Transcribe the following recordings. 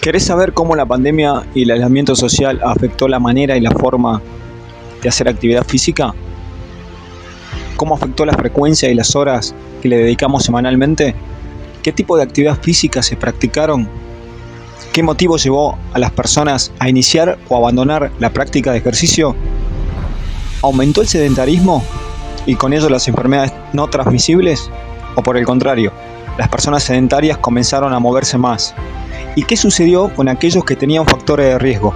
¿Querés saber cómo la pandemia y el aislamiento social afectó la manera y la forma de hacer actividad física? ¿Cómo afectó la frecuencia y las horas que le dedicamos semanalmente? ¿Qué tipo de actividad física se practicaron? ¿Qué motivo llevó a las personas a iniciar o abandonar la práctica de ejercicio? ¿Aumentó el sedentarismo y con ello las enfermedades no transmisibles? ¿O por el contrario, las personas sedentarias comenzaron a moverse más? ¿Y qué sucedió con aquellos que tenían factores de riesgo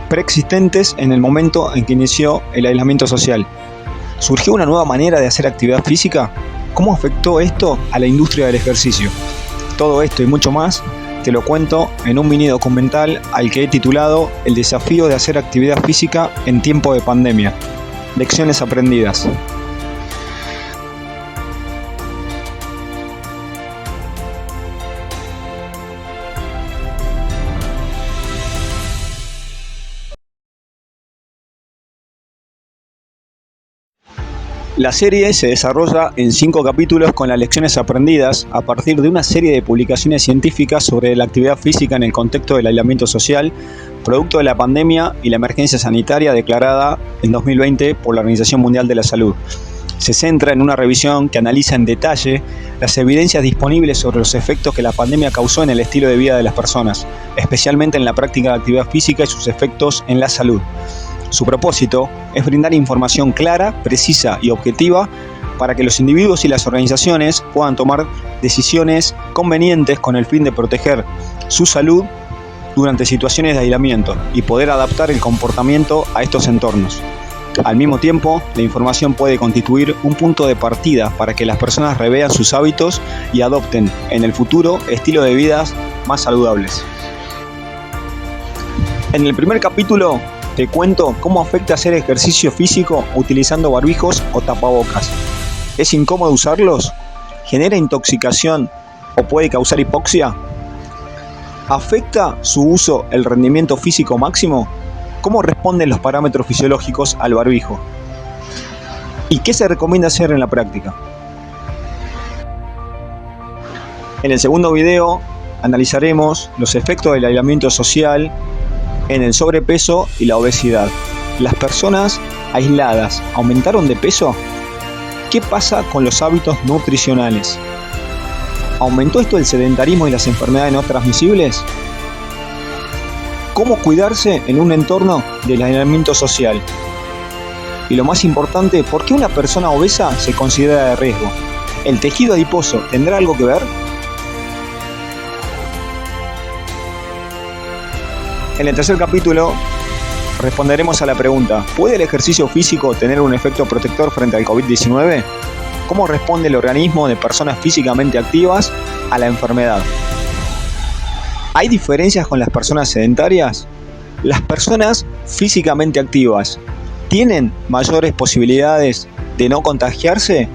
preexistentes en el momento en que inició el aislamiento social? ¿Surgió una nueva manera de hacer actividad física? ¿Cómo afectó esto a la industria del ejercicio? Todo esto y mucho más te lo cuento en un mini documental al que he titulado El desafío de hacer actividad física en tiempo de pandemia. Lecciones aprendidas. La serie se desarrolla en 5 capítulos con las lecciones aprendidas a partir de una serie de publicaciones científicas sobre la actividad física en el contexto del aislamiento social, producto de la pandemia y la emergencia sanitaria declarada en 2020 por la Organización Mundial de la Salud. Se centra en una revisión que analiza en detalle las evidencias disponibles sobre los efectos que la pandemia causó en el estilo de vida de las personas, especialmente en la práctica de actividad física y sus efectos en la salud. Su propósito es brindar información clara, precisa y objetiva para que los individuos y las organizaciones puedan tomar decisiones convenientes con el fin de proteger su salud durante situaciones de aislamiento y poder adaptar el comportamiento a estos entornos. Al mismo tiempo, la información puede constituir un punto de partida para que las personas revean sus hábitos y adopten en el futuro estilos de vida más saludables. En el primer capítulo te cuento cómo afecta hacer ejercicio físico utilizando barbijos o tapabocas. ¿Es incómodo usarlos? ¿Genera intoxicación o puede causar hipoxia? ¿Afecta su uso el rendimiento físico máximo? ¿Cómo responden los parámetros fisiológicos al barbijo? ¿Y qué se recomienda hacer en la práctica? En el segundo video analizaremos los efectos del aislamiento social en el sobrepeso y la obesidad. ¿Las personas aisladas aumentaron de peso? ¿Qué pasa con los hábitos nutricionales? ¿Aumentó esto el sedentarismo y las enfermedades no transmisibles? ¿Cómo cuidarse en un entorno del aislamiento social? Y lo más importante, ¿por qué una persona obesa se considera de riesgo? ¿El tejido adiposo tendrá algo que ver? En el tercer capítulo responderemos a la pregunta: ¿puede el ejercicio físico tener un efecto protector frente al COVID-19? ¿Cómo responde el organismo de personas físicamente activas a la enfermedad? ¿Hay diferencias con las personas sedentarias? ¿Las personas físicamente activas tienen mayores posibilidades de no contagiarse?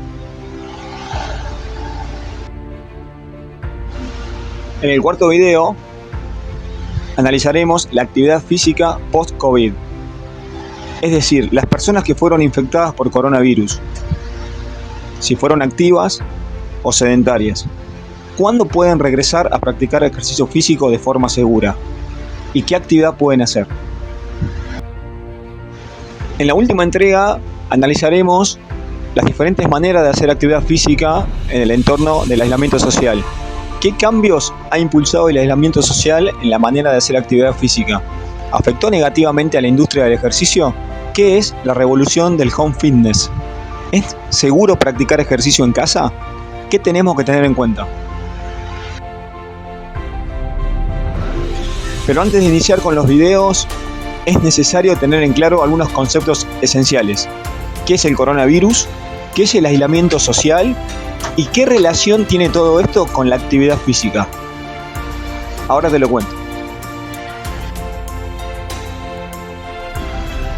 En el cuarto video analizaremos la actividad física post-COVID, es decir, las personas que fueron infectadas por coronavirus, si fueron activas o sedentarias. ¿Cuándo pueden regresar a practicar ejercicio físico de forma segura? ¿Y qué actividad pueden hacer? En la última entrega analizaremos las diferentes maneras de hacer actividad física en el entorno del aislamiento social. ¿Qué cambios ha impulsado el aislamiento social en la manera de hacer actividad física? ¿Afectó negativamente a la industria del ejercicio? ¿Qué es la revolución del home fitness? ¿Es seguro practicar ejercicio en casa? ¿Qué tenemos que tener en cuenta? Pero antes de iniciar con los videos, es necesario tener en claro algunos conceptos esenciales. ¿Qué es el coronavirus? ¿Qué es el aislamiento social? ¿Y qué relación tiene todo esto con la actividad física? Ahora te lo cuento.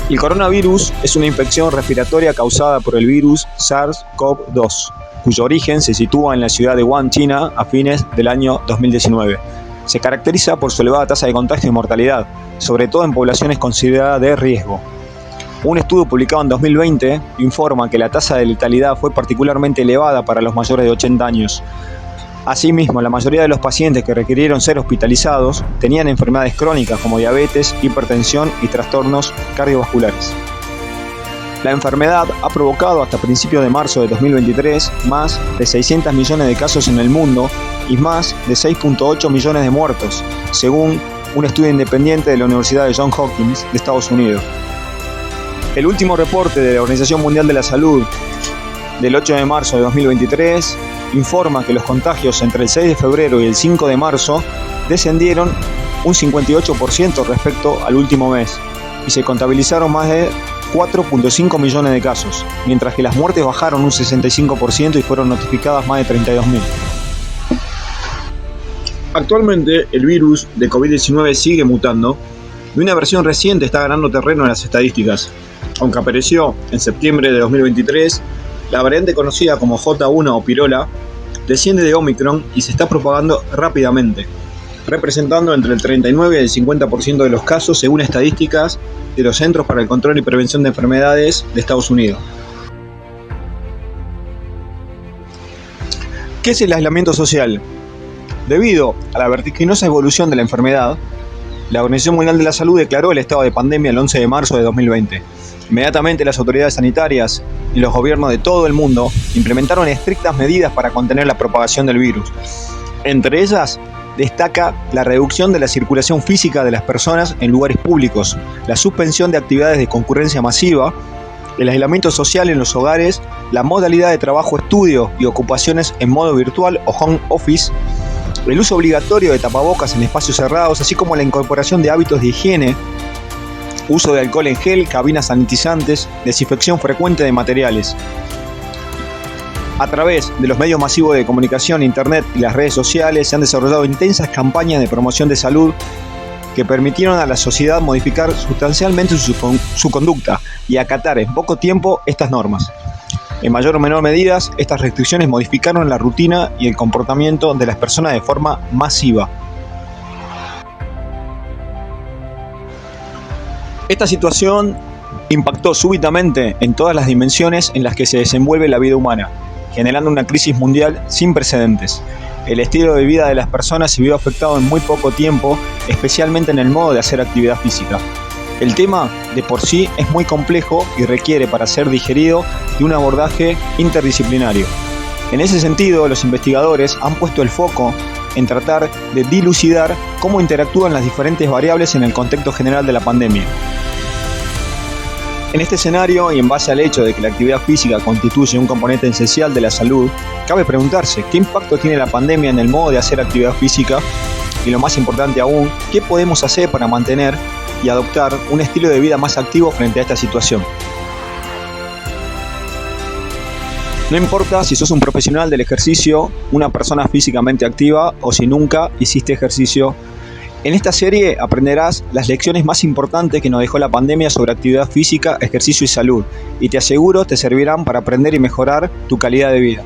El coronavirus es una infección respiratoria causada por el virus SARS-CoV-2, cuyo origen se sitúa en la ciudad de Wuhan, China, a fines del año 2019. Se caracteriza por su elevada tasa de contagio y mortalidad, sobre todo en poblaciones consideradas de riesgo. Un estudio publicado en 2020 informa que la tasa de letalidad fue particularmente elevada para los mayores de 80 años. Asimismo, la mayoría de los pacientes que requirieron ser hospitalizados tenían enfermedades crónicas como diabetes, hipertensión y trastornos cardiovasculares. La enfermedad ha provocado hasta principios de marzo de 2023 más de 600 millones de casos en el mundo y más de 6.8 millones de muertos, según un estudio independiente de la Universidad de Johns Hopkins de Estados Unidos. El último reporte de la Organización Mundial de la Salud del 8 de marzo de 2023 informa que los contagios entre el 6 de febrero y el 5 de marzo descendieron un 58% respecto al último mes y se contabilizaron más de 4.5 millones de casos, mientras que las muertes bajaron un 65% y fueron notificadas más de 32.000. Actualmente el virus de COVID-19 sigue mutando y una versión reciente está ganando terreno en las estadísticas. Aunque apareció en septiembre de 2023, la variante conocida como J1 o pirola desciende de Omicron y se está propagando rápidamente, representando entre el 39 y el 50% de los casos según estadísticas de los Centros para el Control y Prevención de Enfermedades de Estados Unidos. ¿Qué es el aislamiento social? Debido a la vertiginosa evolución de la enfermedad, la Organización Mundial de la Salud declaró el estado de pandemia el 11 de marzo de 2020. Inmediatamente las autoridades sanitarias y los gobiernos de todo el mundo implementaron estrictas medidas para contener la propagación del virus. Entre ellas, destaca la reducción de la circulación física de las personas en lugares públicos, la suspensión de actividades de concurrencia masiva, el aislamiento social en los hogares, la modalidad de trabajo, estudio y ocupaciones en modo virtual o home office, el uso obligatorio de tapabocas en espacios cerrados, así como la incorporación de hábitos de higiene, uso de alcohol en gel, cabinas sanitizantes, desinfección frecuente de materiales. A través de los medios masivos de comunicación, internet y las redes sociales se han desarrollado intensas campañas de promoción de salud que permitieron a la sociedad modificar sustancialmente su conducta y acatar en poco tiempo estas normas. En mayor o menor medida, estas restricciones modificaron la rutina y el comportamiento de las personas de forma masiva. Esta situación impactó súbitamente en todas las dimensiones en las que se desenvuelve la vida humana, generando una crisis mundial sin precedentes. El estilo de vida de las personas se vio afectado en muy poco tiempo, especialmente en el modo de hacer actividad física. El tema de por sí es muy complejo y requiere, para ser digerido, de un abordaje interdisciplinario. En ese sentido, los investigadores han puesto el foco en tratar de dilucidar cómo interactúan las diferentes variables en el contexto general de la pandemia. En este escenario, y en base al hecho de que la actividad física constituye un componente esencial de la salud, cabe preguntarse qué impacto tiene la pandemia en el modo de hacer actividad física y, lo más importante aún, qué podemos hacer para mantener y adoptar un estilo de vida más activo frente a esta situación. No importa si sos un profesional del ejercicio, una persona físicamente activa o si nunca hiciste ejercicio. En esta serie aprenderás las lecciones más importantes que nos dejó la pandemia sobre actividad física, ejercicio y salud, y te aseguro te servirán para aprender y mejorar tu calidad de vida.